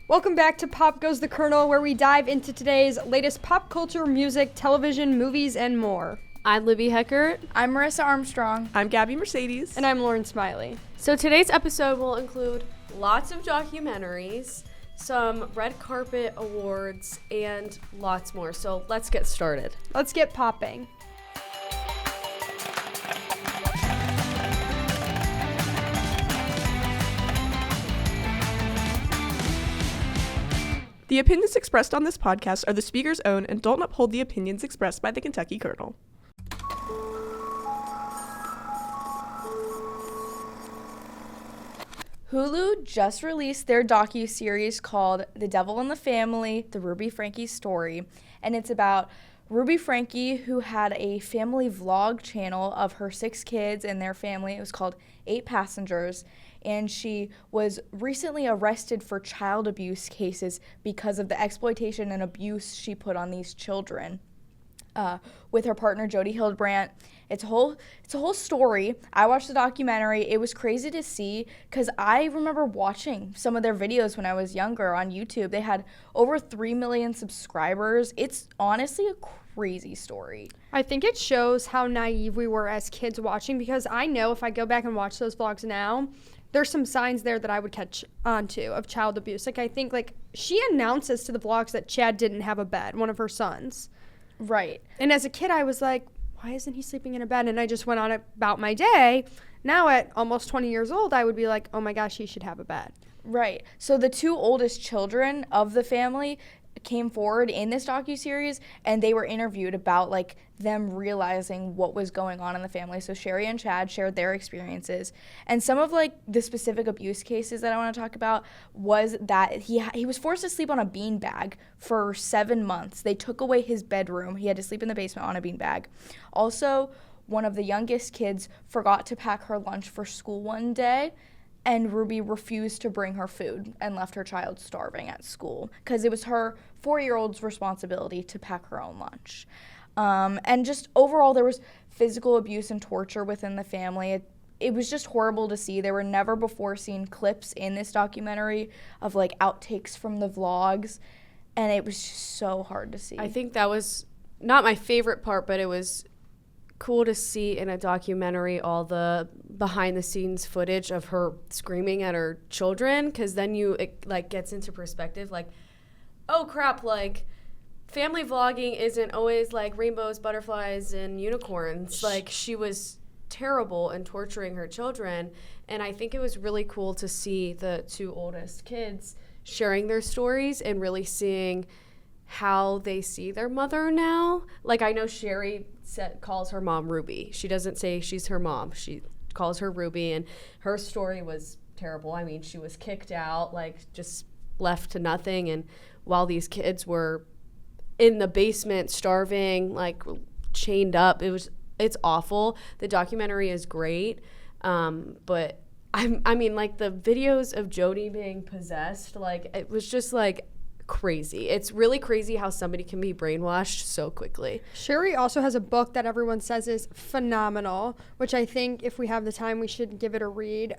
Welcome back to Pop Goes the Kernel, where we dive into today's latest pop culture, music, television, movies, and more. I'm Libby Heckert. I'm Marissa Armstrong. I'm Gabriella Mercedes. And I'm Lauren Smiley. So today's episode will include lots of documentaries, some red carpet awards, and lots more. So let's get started. Let's get popping. The opinions expressed on this podcast are the speaker's own and don't uphold the opinions expressed by the Kentucky Kernel. Hulu just released their docuseries called The Devil in the Family, The Ruby Franke Story, and it's about Ruby Franke, who had a family vlog channel of her 6 kids and their family. It was called 8 Passengers, and she was recently arrested for child abuse cases because of the exploitation and abuse she put on these children. With her partner Jody Hildebrandt. It's a whole story. I watched the documentary. It was crazy to see because I remember watching some of their videos when I was younger on YouTube. They had over 3 million subscribers. It's honestly a crazy story. I think it shows how naive we were as kids watching, because I know if I go back and watch those vlogs now, there's some signs there that I would catch onto of child abuse. Like, I think, she announces to the vlogs that Chad didn't have a bed, one of her sons. Right. And as a kid, I was like, why isn't he sleeping in a bed? And I just went on about my day. Now at almost 20 years old, I would be like, oh my gosh, he should have a bed. Right. So the 2 oldest children of the family came forward in this docuseries, and they were interviewed about them realizing what was going on in the family. So Sherry and Chad shared their experiences, and some of the specific abuse cases that I want to talk about was that he was forced to sleep on a beanbag for 7 months. They took away his bedroom. He had to sleep in the basement on a beanbag. Also, one of the youngest kids forgot to pack her lunch for school one day, and Ruby refused to bring her food and left her child starving at school because it was her 4-year-old's responsibility to pack her own lunch. And just overall, there was physical abuse and torture within the family. It was just horrible to see. There were never before seen clips in this documentary of outtakes from the vlogs, and it was just so hard to see. I think that was not my favorite part, but it was cool to see in a documentary all the behind the scenes footage of her screaming at her children, because then it gets into perspective, oh crap, family vlogging isn't always rainbows, butterflies, and unicorns. She was terrible and torturing her children, and I think it was really cool to see the 2 oldest kids sharing their stories and really seeing how they see their mother now. I know Sherry calls her mom Ruby. She doesn't say she's her mom. She calls her Ruby, and her story was terrible. I mean, she was kicked out, just left to nothing, and while these kids were in the basement starving, chained up, it's awful. The documentary is great, but I mean, the videos of Jody being possessed, it was just crazy. It's really crazy how somebody can be brainwashed so quickly. Sherry also has a book that everyone says is phenomenal, which I think if we have the time, we should give it a read.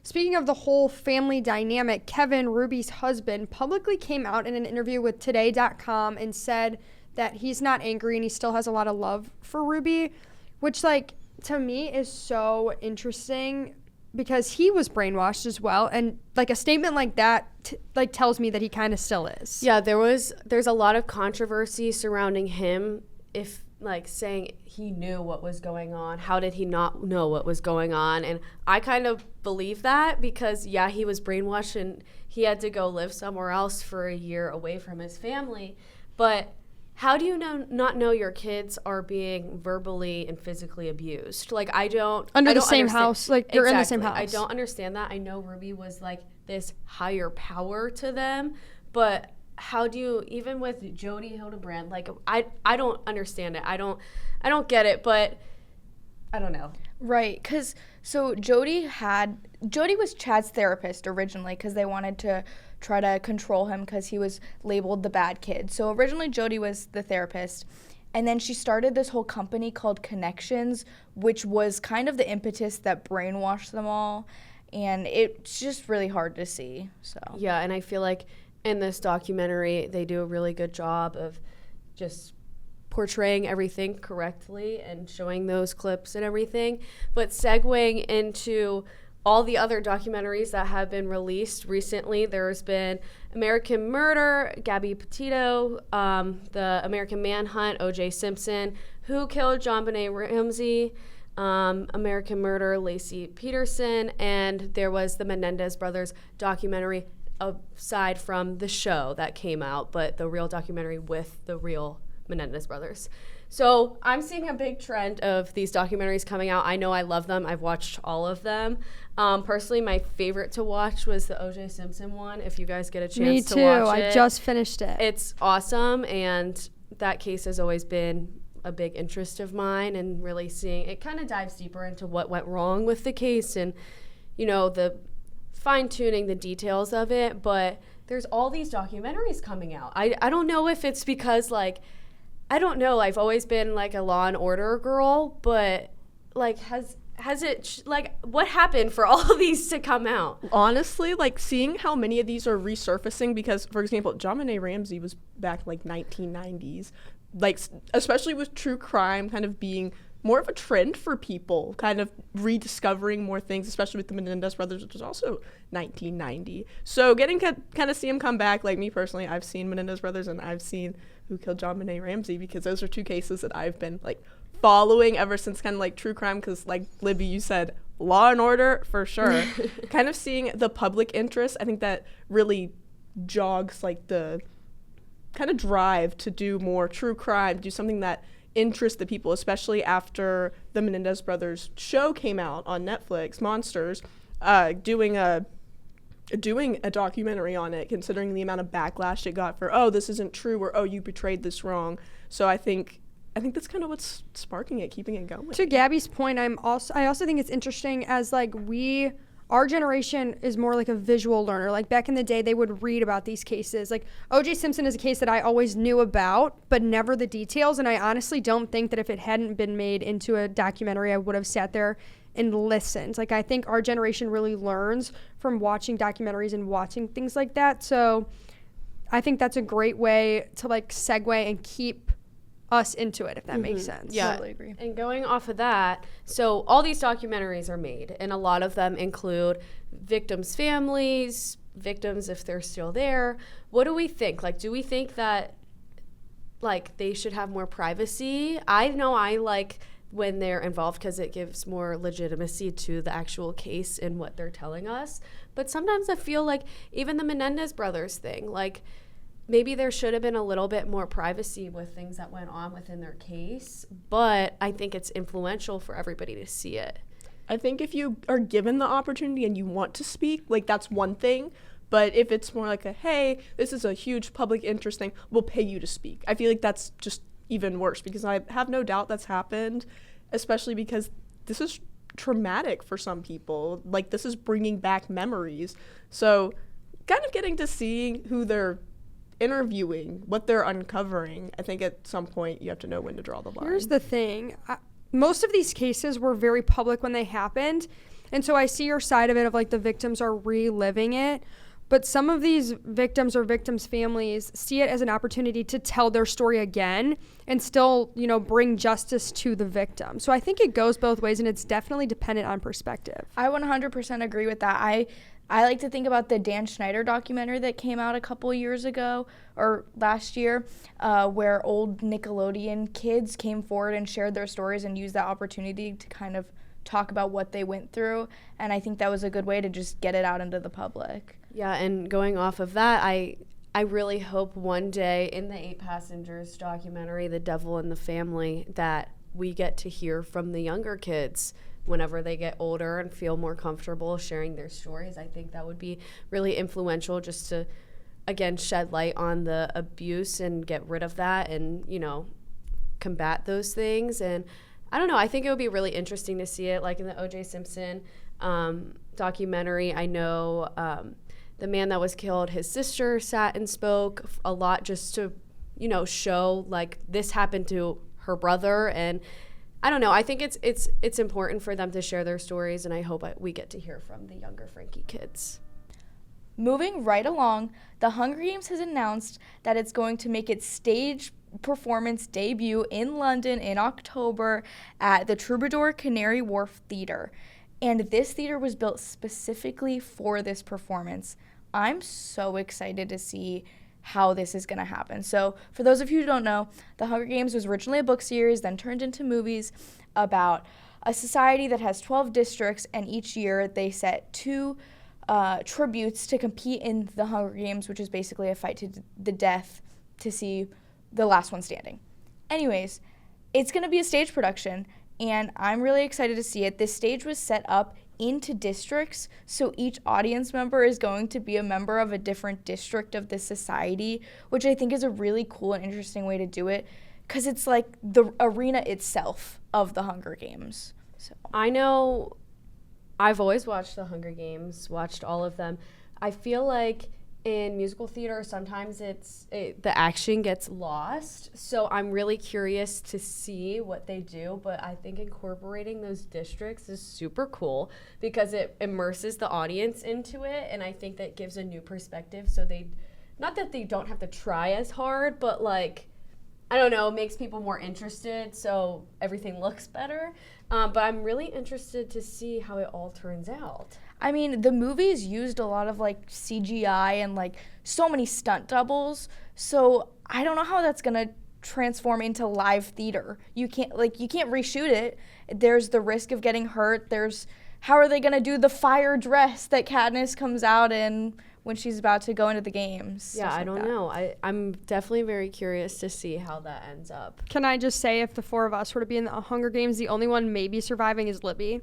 Speaking of the whole family dynamic, Kevin, Ruby's husband, publicly came out in an interview with Today.com and said that he's not angry and he still has a lot of love for Ruby, which to me is so interesting, because he was brainwashed as well, and a statement like that tells me that he kind of still is. Yeah, there's a lot of controversy surrounding him, if saying he knew what was going on. How did he not know what was going on? And I kind of believe that, because he was brainwashed and he had to go live somewhere else for a year away from his family, but how do you not know your kids are being verbally and physically abused? I don't under the don't same understand. house, they're in the same house. I don't understand that. I know Ruby was this higher power to them, but how do you, even with Jody Hildebrandt, I don't understand it. I don't get it, but I don't know. Right, because so Jody was Chad's therapist originally, because they wanted to try to control him because he was labeled the bad kid. So originally Jody was the therapist, and then she started this whole company called Connections, which was kind of the impetus that brainwashed them all. and it's just really hard to see. So Yeah, and I feel like in this documentary, they do a really good job of just portraying everything correctly and showing those clips and everything. But segueing into all the other documentaries that have been released recently, there's been American Murder, Gabby Petito, the American Manhunt, O.J. Simpson, Who Killed JonBenet Ramsey, American Murder, Lacey Peterson, and there was the Menendez brothers documentary aside from the show that came out, but the real documentary with the real Menendez brothers. So I'm seeing a big trend of these documentaries coming out. I know I love them. I've watched all of them. Personally, my favorite to watch was the O.J. Simpson one. If you guys get a chance to watch it. I just finished it. It's awesome, and that case has always been a big interest of mine, and really seeing it kind of dives deeper into what went wrong with the case and, you know, the fine-tuning the details of it. But there's all these documentaries coming out. I don't know if it's because, like, I don't know, I've always been like a Law and Order girl, but like has it like what happened for all of these to come out? Honestly, like seeing how many of these are resurfacing, because for example, JonBenet Ramsey was back like 1990s, like especially with true crime kind of being more of a trend for people, kind of rediscovering more things, especially with the Menendez brothers, which was also 1990. So getting kind of see him come back, like me personally, I've seen Menendez brothers and I've seen Who Killed JonBenet Ramsey, because those are two cases that I've been like following ever since kind of like true crime, because like Libby, you said Law and Order for sure. Kind of seeing the public interest, I think that really jogs like the kind of drive to do more true crime, do something that interest the people, especially after the Menendez brothers show came out on Netflix, Monsters, doing a documentary on it, considering the amount of backlash it got for, oh, this isn't true, or oh, you betrayed this wrong. So I think that's kind of what's sparking it, keeping it going. To Gabby's point, I also think it's interesting as like our generation is more like a visual learner. Like back in the day, they would read about these cases. Like O.J. Simpson is a case that I always knew about, but never the details. And I honestly don't think that if it hadn't been made into a documentary, I would have sat there and listened. Like I think our generation really learns from watching documentaries and watching things like that. So I think that's a great way to like segue and keep us into it, if that makes sense. Yeah, Totally agree. And going off of that, so all these documentaries are made, and a lot of them include victims' families, victims if they're still there. What do we think? Like, do we think that like they should have more privacy? I know I like when they're involved because it gives more legitimacy to the actual case and what they're telling us. But sometimes I feel like even the Menendez brothers thing, like maybe there should have been a little bit more privacy with things that went on within their case, but I think it's influential for everybody to see it. I think if you are given the opportunity and you want to speak, like that's one thing. But if it's more like a, hey, this is a huge public interest thing, we'll pay you to speak. I feel like that's just even worse, because I have no doubt that's happened, especially because this is traumatic for some people. Like this is bringing back memories. So kind of getting to see who they're interviewing, what they're uncovering, I think at some point you have to know when to draw the line. Here's the thing. Most of these cases were very public when they happened. And so I see your side of it of like the victims are reliving it. But some of these victims or victims' families see it as an opportunity to tell their story again and still, you know, bring justice to the victim. So I think it goes both ways, and it's definitely dependent on perspective. I 100% agree with that. I like to think about the Dan Schneider documentary that came out a couple years ago or last year, where old Nickelodeon kids came forward and shared their stories and used that opportunity to kind of talk about what they went through. And I think that was a good way to just get it out into the public. Yeah, and going off of that, I really hope one day in the 8 Passengers documentary, The Devil in the Family, that we get to hear from the younger kids whenever they get older and feel more comfortable sharing their stories. I think that would be really influential, just to, again, shed light on the abuse and get rid of that and, you know, combat those things. And I don't know, I think it would be really interesting to see it, like in the O.J. Simpson documentary. I know the man that was killed, his sister sat and spoke a lot just to, you know, show like this happened to her brother, and I don't know. I think it's important for them to share their stories, and I hope we get to hear from the younger Frankie kids. Moving right along, the Hunger Games has announced that it's going to make its stage performance debut in London in October at the Troubadour Canary Wharf Theatre. And this theater was built specifically for this performance. I'm so excited to see how this is going to happen. So for those of you who don't know, The Hunger Games was originally a book series, then turned into movies about a society that has 12 districts, and each year they set 2 tributes to compete in the Hunger Games, which is basically a fight to the death to see the last one standing. Anyways, it's going to be a stage production, and I'm really excited to see it. This stage was set up into districts, so each audience member is going to be a member of a different district of the society, which I think is a really cool and interesting way to do it, because it's like the arena itself of the Hunger Games. So I know I've always watched the Hunger Games, watched all of them. I feel like in musical theater, sometimes the action gets lost. So I'm really curious to see what they do. But I think incorporating those districts is super cool because it immerses the audience into it. And I think that gives a new perspective. So not that they don't have to try as hard, but like, I don't know, makes people more interested. So everything looks better. But I'm really interested to see how it all turns out. I mean, the movies used a lot of like CGI and like so many stunt doubles. So I don't know how that's gonna transform into live theater. You can't reshoot it. There's the risk of getting hurt. How are they gonna do the fire dress that Katniss comes out in when she's about to go into the games? Yeah, I don't know. I'm definitely very curious to see how that ends up. Can I just say, if the 4 of us were to be in the Hunger Games, the only one maybe surviving is Libby.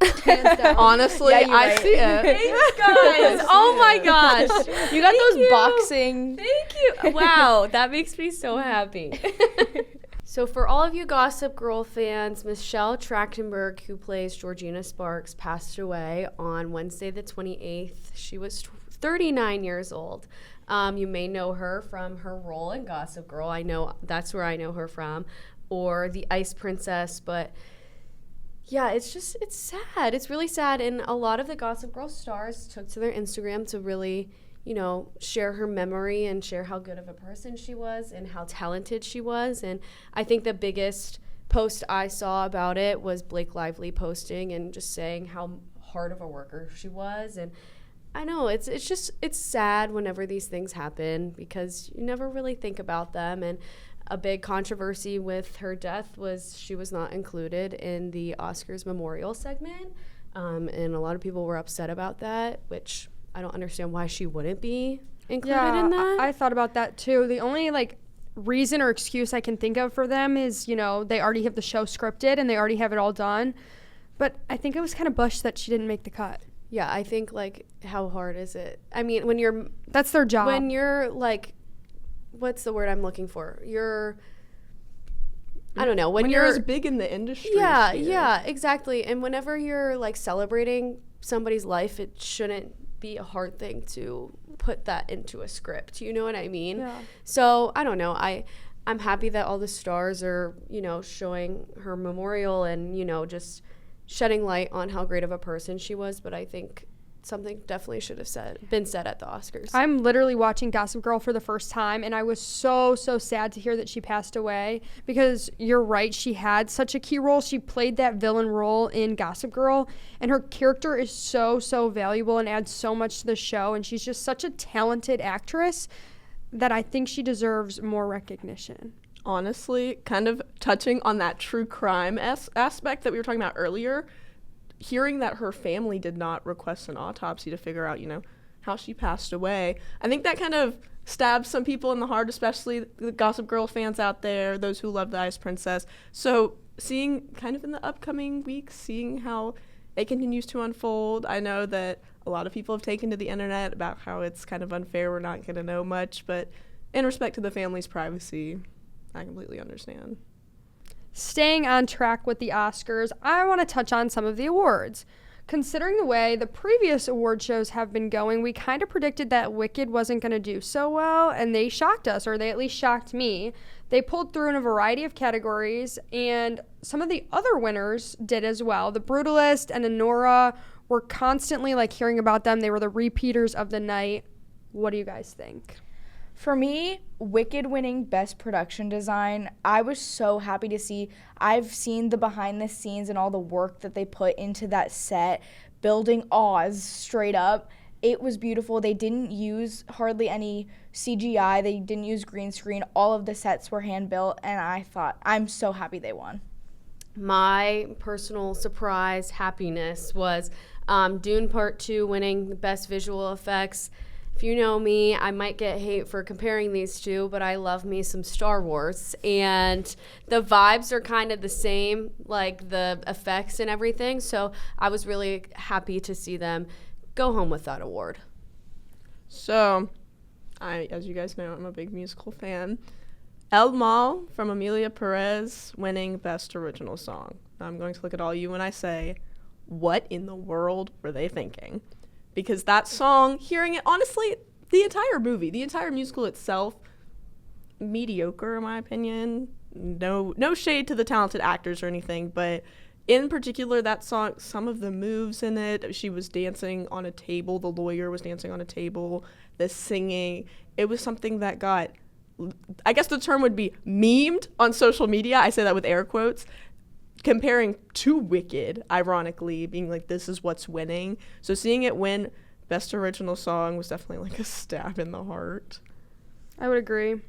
Honestly, Yeah, I right. see it. Thanks, guys. Oh my gosh. You got those you. boxing. Thank you. Wow, that makes me so happy. So for all of you Gossip Girl fans, Michelle Trachtenberg, who plays Georgina Sparks, passed away on Wednesday the 28th. She was 39 years old. You may know her from her role in Gossip Girl. I know that's where I know her from, or the Ice Princess. But yeah, it's sad. It's really sad. And a lot of the Gossip Girl stars took to their Instagram to really, share her memory and share how good of a person she was and how talented she was. And I think the biggest post I saw about it was Blake Lively posting and just saying how hard of a worker she was. And I know it's sad whenever these things happen because you never really think about them. And a big controversy with her death was she was not included in the Oscars memorial segment. And a lot of people were upset about that, which I don't understand why she wouldn't be included in that. I thought about that too. The only reason or excuse I can think of for them is, they already have the show scripted and they already have it all done. But I think it was kind of bush that she didn't make the cut. Yeah, I think, how hard is it? I mean, that's their job. When you're, what's the word I'm looking for? I don't know. When you're as big in the industry. Yeah, exactly. And whenever you're, celebrating somebody's life, it shouldn't be a hard thing to put that into a script. You know what I mean? Yeah. So, I don't know. I'm happy that all the stars are, showing her memorial and, just shedding light on how great of a person she was, but I think something definitely should have been said at the Oscars. I'm literally watching Gossip Girl for the first time, and I was so sad to hear that she passed away because you're right, she had such a key role. She played that villain role in Gossip Girl, and her character is so valuable and adds so much to the show, and she's just such a talented actress that I think she deserves more recognition. Honestly, kind of touching on that true crime aspect that we were talking about earlier, hearing that her family did not request an autopsy to figure out, how she passed away, I think that kind of stabs some people in the heart, especially the Gossip Girl fans out there, those who love the Ice Princess. So seeing kind of in the upcoming weeks, seeing how it continues to unfold, I know that a lot of people have taken to the internet about how it's kind of unfair, we're not going to know much, but in respect to the family's privacy, I completely understand. Staying on track with the Oscars, I want to touch on some of the awards. considering the way the previous award shows have been going, we kind of predicted that Wicked wasn't going to do so well, and they shocked us, or they at least shocked me. They pulled through in a variety of categories, and some of the other winners did as well. The Brutalist and Anora were constantly like hearing about them. They were the repeaters of the night. What do you guys think? For me, Wicked winning Best Production Design, I was so happy to see. I've seen the behind the scenes and all the work that they put into that set, building Oz straight up. It was beautiful. They didn't use hardly any CGI. They didn't use green screen. All of the sets were hand built, and I'm so happy they won. My personal surprise happiness was Dune Part 2 winning the Best Visual Effects. If you know me, I might get hate for comparing these two, but I love me some Star Wars. And the vibes are kind of the same, like the effects and everything. So I was really happy to see them go home with that award. So, as you guys know, I'm a big musical fan. El Mal from Amelia Perez winning Best Original Song. I'm going to look at all you when I say, what in the world were they thinking? Because that song, hearing it, honestly, the entire movie, the entire musical itself, mediocre in my opinion. No shade to the talented actors or anything, but in particular, that song, some of the moves in it, she was dancing on a table, the lawyer was dancing on a table, the singing, it was something that got, I guess the term would be memed on social media. I say that with air quotes. Comparing to Wicked, ironically, being like, this is what's winning. So seeing it win Best Original Song was definitely like a stab in the heart. I would agree.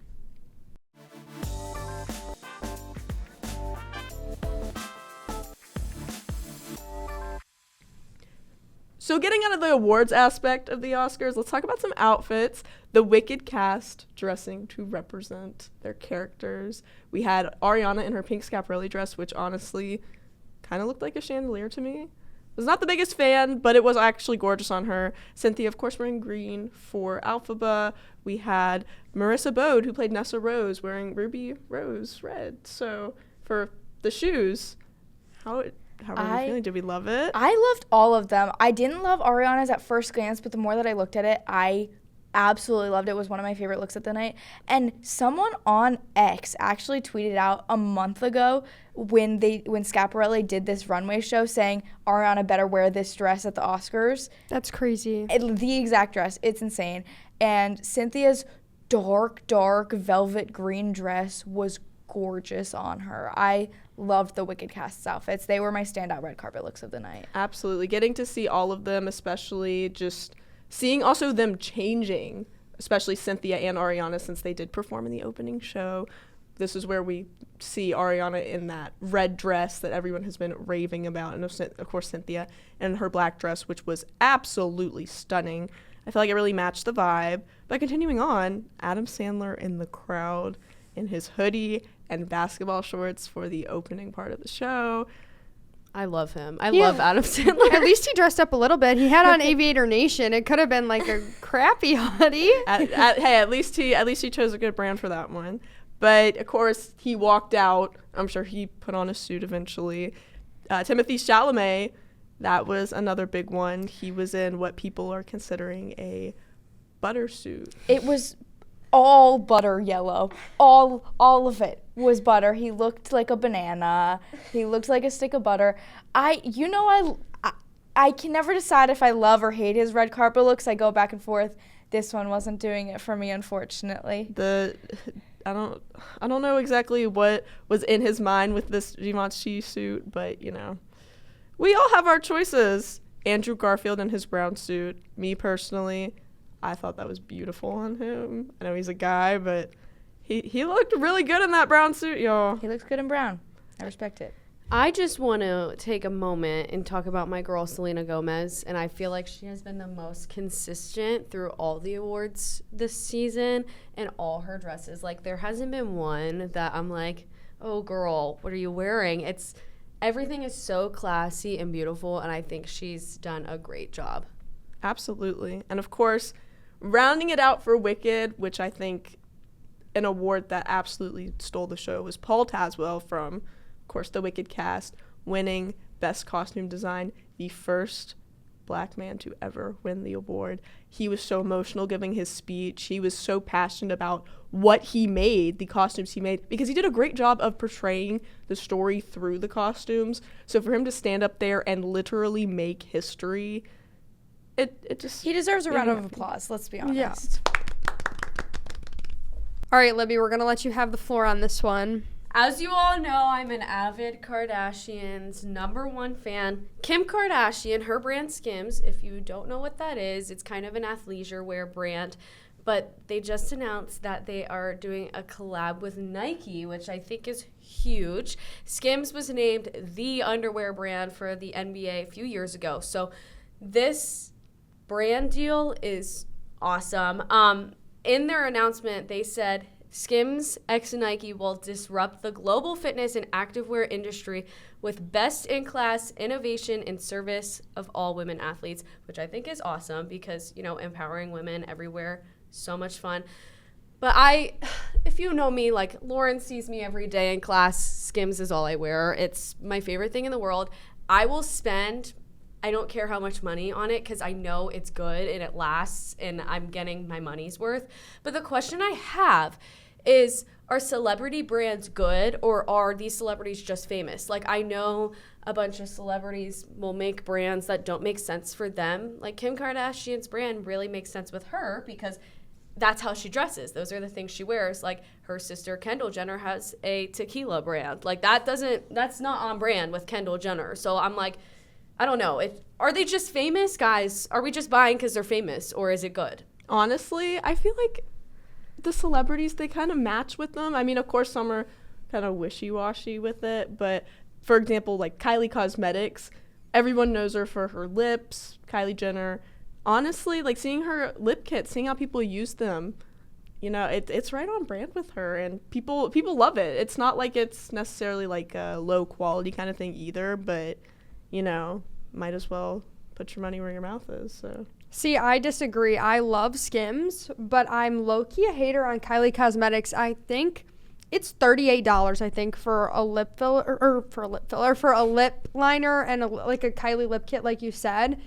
So getting out of the awards aspect of the Oscars, let's talk about some outfits. The Wicked cast dressing to represent their characters. We had Ariana in her pink Schiaparelli dress, which honestly kind of looked like a chandelier to me. I was not the biggest fan, but it was actually gorgeous on her. Cynthia, of course, wearing green for Alphaba. We had Marissa Bode, who played Nessa Rose, wearing ruby rose red. So for the shoes, how are we feeling? Did we love it? I loved all of them. I didn't love Ariana's at first glance, but the more that I looked at it, I absolutely loved it. It was one of my favorite looks of the night. And someone on X actually tweeted out a month ago when Schiaparelli did this runway show saying Ariana better wear this dress at the Oscars. That's crazy. The exact dress. It's insane. And Cynthia's dark velvet green dress was gorgeous on her. I loved the Wicked cast's outfits. They were my standout red carpet looks of the night. Absolutely. Getting to see all of them, especially just seeing also them changing, especially Cynthia and Ariana, since they did perform in the opening show. This is where we see Ariana in that red dress that everyone has been raving about, and of course Cynthia in her black dress, which was absolutely stunning. I feel like it really matched the vibe. But continuing on, Adam Sandler in the crowd in his hoodie and basketball shorts for the opening part of the show. I love him. I love Adam Sandler. At least he dressed up a little bit. He had on Aviator Nation. It could have been like a crappy hoodie. Hey, at least he chose a good brand for that one. But of course, he walked out. I'm sure he put on a suit eventually. Timothée Chalamet, that was another big one. He was in what people are considering a butter suit. It was all butter yellow. All of it was butter. He looked like a banana. He looked like a stick of butter. I can never decide if I love or hate his red carpet looks. I go back and forth. This one wasn't doing it for me, unfortunately. I don't know exactly what was in his mind with this Givenchy suit, but we all have our choices. Andrew Garfield in his brown suit. Me personally, I thought that was beautiful on him. I know he's a guy, but he looked really good in that brown suit, y'all. He looks good in brown. I respect it. I just want to take a moment and talk about my girl Selena Gomez, and I feel like she has been the most consistent through all the awards this season and all her dresses. Like, there hasn't been one that I'm like, oh girl, what are you wearing? Everything is so classy and beautiful, and I think she's done a great job. Absolutely. And of course, rounding it out for Wicked, which I think an award that absolutely stole the show, was Paul Tazwell from, of course, the Wicked cast, winning Best Costume Design. the first Black man to ever win the award. He was so emotional giving his speech. He was so passionate about what he made, the costumes he made, because he did a great job of portraying the story through the costumes. So for him to stand up there and literally make history, it just... He deserves a round of applause, let's be honest. Yeah. All right, Libby, we're going to let you have the floor on this one. As you all know, I'm an avid Kardashians #1 fan. Kim Kardashian, her brand Skims, if you don't know what that is, it's kind of an athleisure wear brand. But they just announced that they are doing a collab with Nike, which I think is huge. Skims was named the underwear brand for the NBA a few years ago. So this brand deal is awesome. In their announcement, they said, Skims x Nike will disrupt the global fitness and activewear industry with best-in-class innovation in service of all women athletes, which I think is awesome because, empowering women everywhere, so much fun. But if you know me, like Lauren sees me every day in class, Skims is all I wear. It's my favorite thing in the world. I will spend, I don't care how much money on it because I know it's good and it lasts and I'm getting my money's worth. But the question I have is, are celebrity brands good or are these celebrities just famous? Like, I know a bunch of celebrities will make brands that don't make sense for them. Like Kim Kardashian's brand really makes sense with her because that's how she dresses. Those are the things she wears. Like her sister Kendall Jenner has a tequila brand. Like that's not on brand with Kendall Jenner. So I'm like, I don't know. Are they just famous, guys? Are we just buying because they're famous or is it good? Honestly, I feel like the celebrities, they kind of match with them. I mean, of course, some are kind of wishy-washy with it, but for example, like Kylie Cosmetics, everyone knows her for her lips. Kylie Jenner, honestly, like seeing her lip kits, seeing how people use them, it's right on brand with her, and people love it. It's not like it's necessarily like a low quality kind of thing either, but might as well put your money where your mouth is. So. See, I disagree. I love Skims, but I'm low-key a hater on Kylie Cosmetics. I think it's $38, I think, for a lip filler, or for a lip liner and a Kylie lip kit, like you said.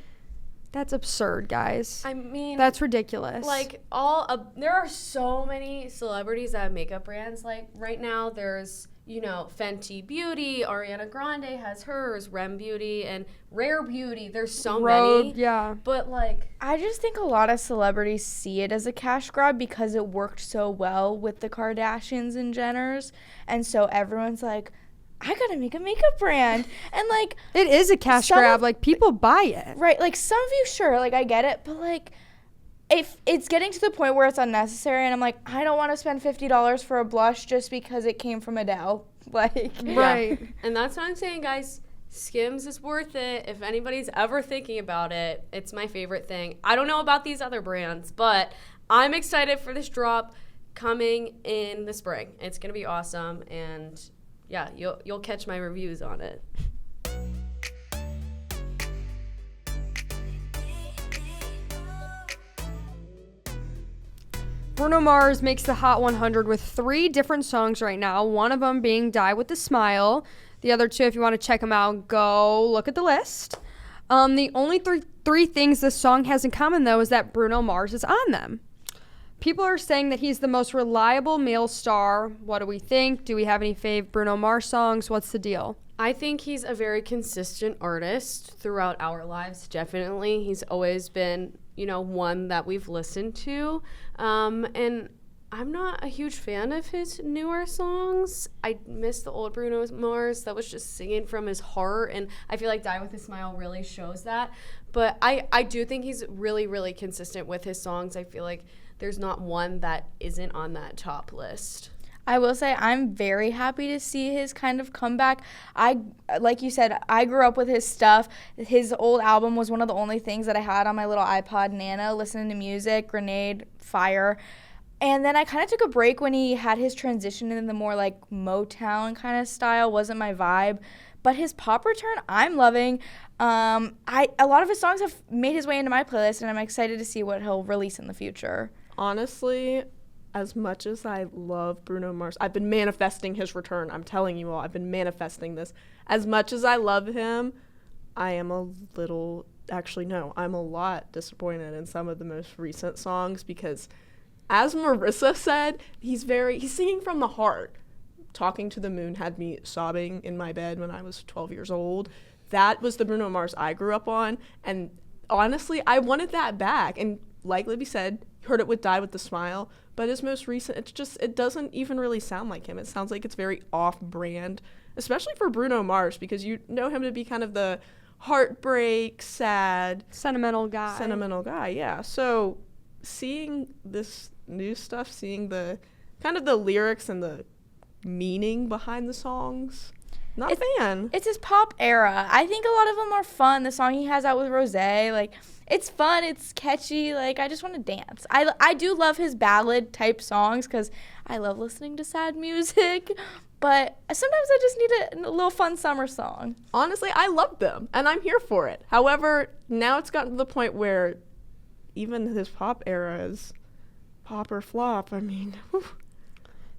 That's absurd, guys. I mean, that's ridiculous. Like there are so many celebrities that have makeup brands. Like right now, there's Fenty Beauty, Ariana Grande has hers, Rem Beauty, and Rare Beauty. There's so many. Yeah. But I just think a lot of celebrities see it as a cash grab because it worked so well with the Kardashians and Jenners, and so everyone's like, I gotta make a makeup brand. And it is a cash grab. People buy it. Right. Some of you, sure, I get it. But if it's getting to the point where it's unnecessary and I'm like, I don't want to spend $50 for a blush just because it came from Adele. Right. And that's what I'm saying, guys. Skims is worth it. If anybody's ever thinking about it, it's my favorite thing. I don't know about these other brands, but I'm excited for this drop coming in the spring. It's going to be awesome. And yeah, you'll catch my reviews on it. Bruno Mars makes the Hot 100 with 3 different songs right now, one of them being Die With A Smile. The other 2, if you want to check them out, go look at the list. The only three things this song has in common, though, is that Bruno Mars is on them. People are saying that he's the most reliable male star. What do we think? Do we have any fave Bruno Mars songs? What's the deal? I think he's a very consistent artist throughout our lives, definitely. He's always been, one that we've listened to. And I'm not a huge fan of his newer songs. I miss the old Bruno Mars that was just singing from his heart, and I feel like Die With A Smile really shows that. But I do think he's really, really consistent with his songs. I feel like there's not one that isn't on that top list. I will say I'm very happy to see his kind of comeback. Like you said, I grew up with his stuff. His old album was one of the only things that I had on my little iPod Nano, listening to music, Grenade, Fire. And then I kind of took a break when he had his transition into the more Motown kind of style. Wasn't my vibe. But his pop return, I'm loving. A lot of his songs have made his way into my playlist, and I'm excited to see what he'll release in the future. Honestly, as much as I love Bruno Mars, I've been manifesting his return. I'm telling you all, I've been manifesting this. As much as I love him, I am a little, actually no, I'm a lot disappointed in some of the most recent songs because, as Marissa said, he's singing from the heart. Talking to the Moon had me sobbing in my bed when I was 12 years old. That was the Bruno Mars I grew up on, and honestly, I wanted that back. And like Libby said, heard it with Die With the Smile, but his most recent, it doesn't even really sound like him. It sounds like it's very off-brand, especially for Bruno Mars, because you know him to be kind of the heartbreak, sad, Sentimental guy, yeah. So seeing this new stuff, seeing the kind of the lyrics and the meaning behind the songs, not a fan. It's his pop era. I think a lot of them are fun. The song he has out with Rosé, like, it's fun, it's catchy, like, I just want to dance. I do love his ballad type songs because I love listening to sad music, but sometimes I just need a little fun summer song. Honestly, I love them, and I'm here for it. However, now it's gotten to the point where even his pop era is pop or flop. I mean, whew.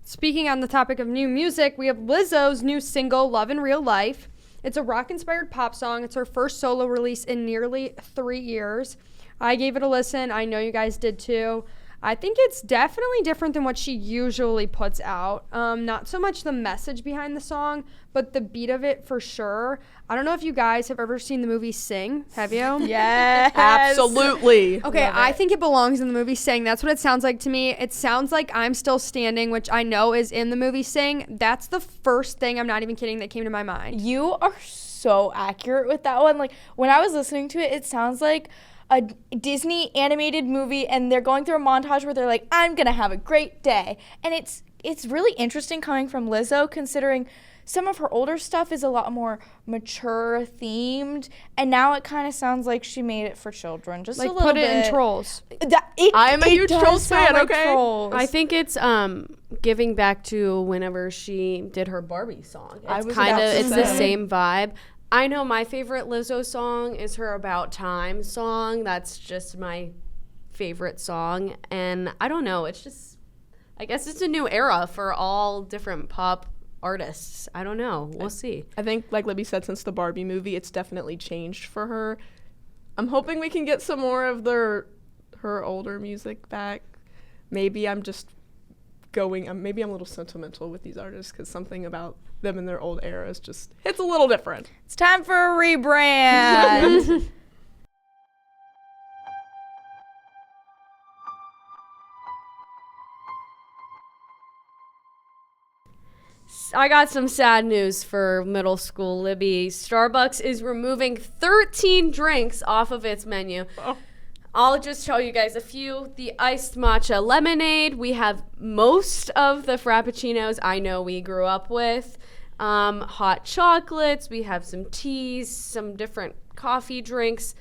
Speaking on the topic of new music, we have Lizzo's new single, Love in Real Life. It's a rock-inspired pop song. It's her first solo release in nearly 3 years. I gave it a listen. I know you guys did too. I think it's definitely different than what she usually puts out. Not so much the message behind the song, but the beat of it for sure. I don't know if you guys have ever seen the movie Sing. Have you? Yes. Absolutely. Okay, I think it belongs in the movie Sing. That's what it sounds like to me. It sounds like I'm Still Standing, which I know is in the movie Sing. That's the first thing, I'm not even kidding, that came to my mind. You are so accurate with that one. Like, when I was listening to it, it sounds like a Disney animated movie, and they're going through a montage where they're like, I'm gonna have a great day. And it's really interesting coming from Lizzo, considering some of her older stuff is a lot more mature themed, and now it kind of sounds like she made it for children, just Like a little put it bit. in Trolls. I am a huge Trolls fan, okay? Trolls. I think it's giving back to whenever she did her Barbie song. I It's was kind about of to it's the say. same vibe. I know my favorite Lizzo song is her About Time song. That's just my favorite song, and I don't know, it's just, I guess it's a new era for all different pop artists. I don't know. We'll see. I think, like Libby said, since the Barbie movie, it's definitely changed for her. I'm hoping we can get some more of her older music back. Maybe I'm just maybe I'm a little sentimental with these artists because something about them in their old eras just hits a little different. It's time for a rebrand. I got some sad news for middle school Libby. Starbucks is removing 13 drinks off of its menu. Oh. I'll just show you guys a few. The iced matcha lemonade. We have most of the frappuccinos I know we grew up with. Hot chocolates. We have some teas, some different coffee drinks.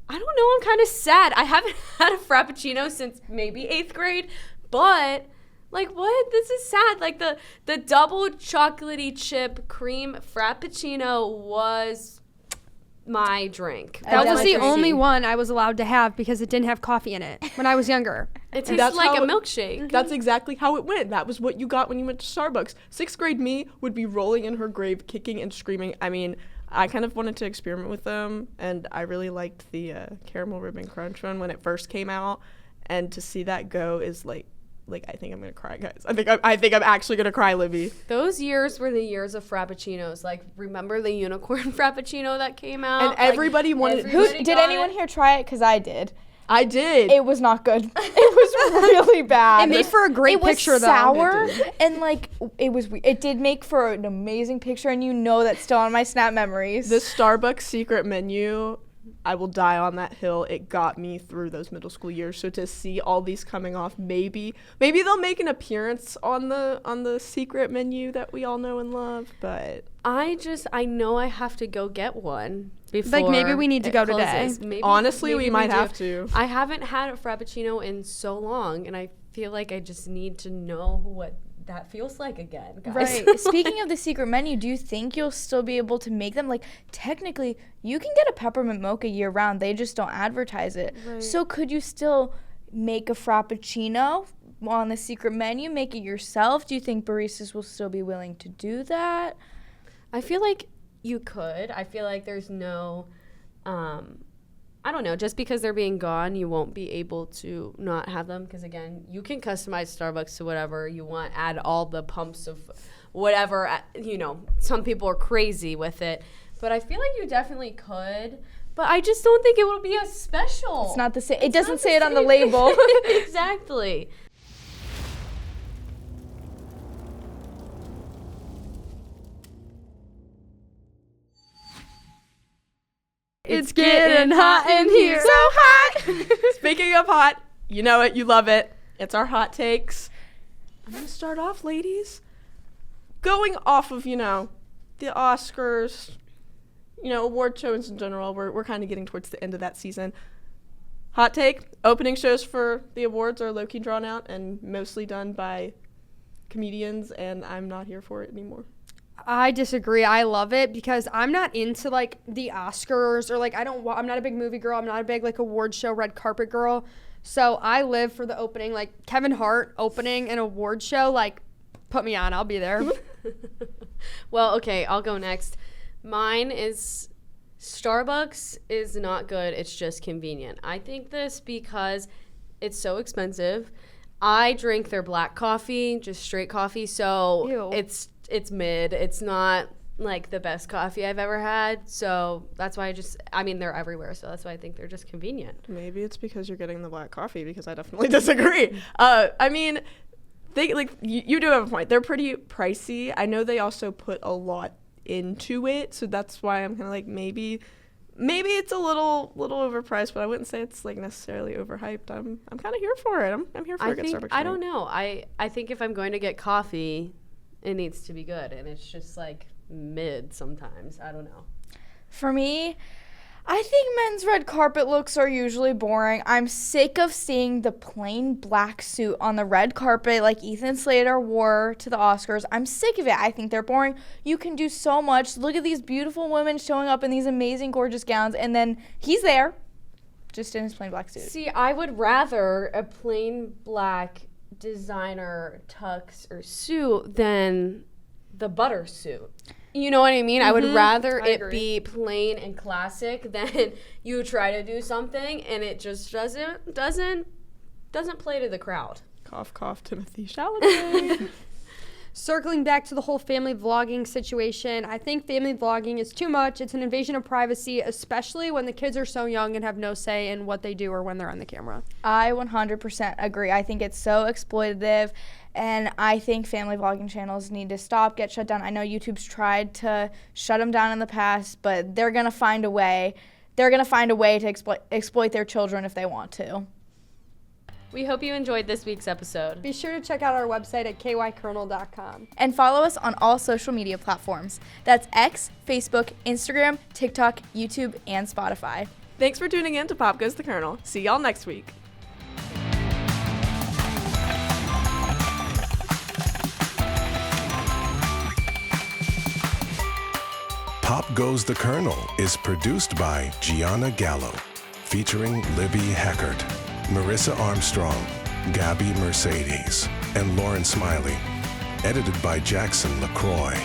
I don't know. I'm kind of sad. I haven't had a frappuccino since maybe 8th grade, but like, what? This is sad. Like, the double chocolatey chip cream frappuccino was my drink. That was the delicacy. only one I was allowed to have because it didn't have coffee in it when I was younger. It That's tastes like how a it- milkshake. That's exactly how it went. That was what you got when you went to Starbucks. 6th grade me would be rolling in her grave, kicking and screaming. I mean, I kind of wanted to experiment with them, and I really liked the caramel ribbon crunch one when it first came out. And to see that go is like I think I'm gonna cry, guys. I think I'm actually gonna cry, Libby. Those years were the years of frappuccinos. Like, remember the unicorn frappuccino that came out? And Like, everybody wanted. everybody Did got anyone it. here try it? Because I did. I did. It was not good. It was really bad. It made for a great it was picture, though. sour, It did. and like it did make for an amazing picture, and you know that's still on my Snap memories. The Starbucks secret menu, I will die on that hill. It got me through those middle school years. So to see all these coming off, maybe they'll make an appearance on the secret menu that we all know and love. But I know I have to go get one before. Like, maybe we need to it go today. closes. Maybe, honestly, we might do. have to. I haven't had a frappuccino in so long, and I feel like I just need to know what that feels like again, guys. Right. Speaking of the secret menu, do you think you'll still be able to make them? Like, technically, you can get a peppermint mocha year round. They just don't advertise it. Right. So could you still make a frappuccino on the secret menu, make it yourself? Do you think baristas will still be willing to do that? I feel like you could. I feel like there's no, I don't know, just because they're being gone, you won't be able to not have them. Because, again, you can customize Starbucks to whatever you want, add all the pumps of whatever, some people are crazy with it. But I feel like you definitely could. But I just don't think it will be as special. It's not the same. It doesn't say it on the label. Exactly. It's getting hot in here. So hot. Speaking of hot, you know it, you love it. It's our hot takes. I'm going to start off, ladies. Going off of, the Oscars, award shows in general. We're kind of getting towards the end of that season. Hot take, opening shows for the awards are low-key drawn out and mostly done by comedians, and I'm not here for it anymore. I disagree. I love it because I'm not into like the Oscars or like I'm not a big movie girl. I'm not a big like award show red carpet girl. So I live for the opening, like Kevin Hart opening an award show. Like, put me on. I'll be there. Well, okay, I'll go next. Mine is Starbucks is not good. It's just convenient. I think this because it's so expensive. I drink their black coffee, just straight coffee. So Ew. It's mid. It's not like the best coffee I've ever had. So that's why they're everywhere. So that's why I think they're just convenient. Maybe it's because you're getting the black coffee, because I definitely disagree. You do have a point. They're pretty pricey. I know they also put a lot into it. So that's why I'm kind of like, maybe it's a little overpriced, but I wouldn't say it's like necessarily overhyped. I'm kind of here for it. I'm here for a good Starbucks. I don't know. I think if I'm going to get coffee, it needs to be good, and it's just like mid sometimes. I don't know. For me, I think men's red carpet looks are usually boring. I'm sick of seeing the plain black suit on the red carpet like Ethan Slater wore to the Oscars. I'm sick of it. I think they're boring. You can do so much. Look at these beautiful women showing up in these amazing, gorgeous gowns, and then he's there just in his plain black suit. See, I would rather a plain black designer tux or suit than the butter suit. You know what I mean? I would rather it be plain and classic than you try to do something and it just doesn't play to the crowd. Cough, cough, Timothy Chalamet. Circling back to the whole family vlogging situation, I think family vlogging is too much. It's an invasion of privacy, especially when the kids are so young and have no say in what they do or when they're on the camera. I 100% agree. I think it's so exploitative, and I think family vlogging channels need to stop, get shut down. I know YouTube's tried to shut them down in the past, but they're going to find a way. They're going to find a way to exploit their children if they want to. We hope you enjoyed this week's episode. Be sure to check out our website at kykernel.com. And follow us on all social media platforms. That's X, Facebook, Instagram, TikTok, YouTube, and Spotify. Thanks for tuning in to Pop Goes the Kernel. See y'all next week. Pop Goes the Kernel is produced by Gianna Gallo, featuring Libby Heckert, Marissa Armstrong, Gabriella Mercedes, and Lauren Smiley. Edited by Jackson LaCroix.